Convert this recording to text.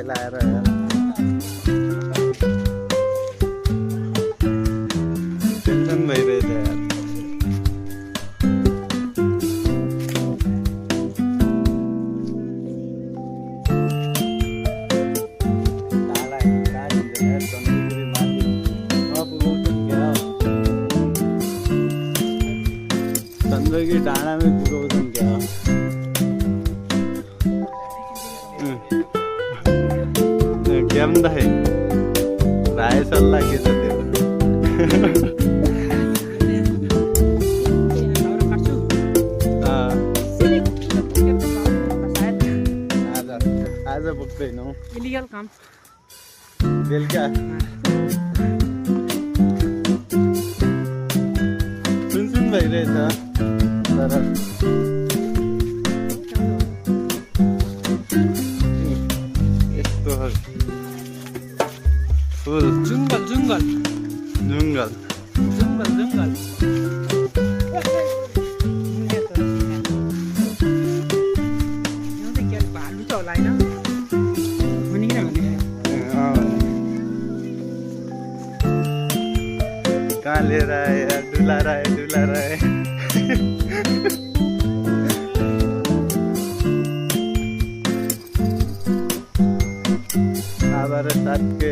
खाइला आएर टेन्सन भइरहेछ यार। चन्द्रगिरी डाँडामै पुगाउँछन् क्या क्या भन्दाखेरि राय सल्लाह के छ त्यो आज पुग्दैनौ इलिगल काम बेलुका सुनसुन भइरहेछ तर यस्तो फुल जङ्गल जङ्गल जङ्गल जङ्गल जङ्गल भालु त होला होइन भने किनभने कहाँ लिएर आए डुलाएर आए डुलाएर आए आवार साथ के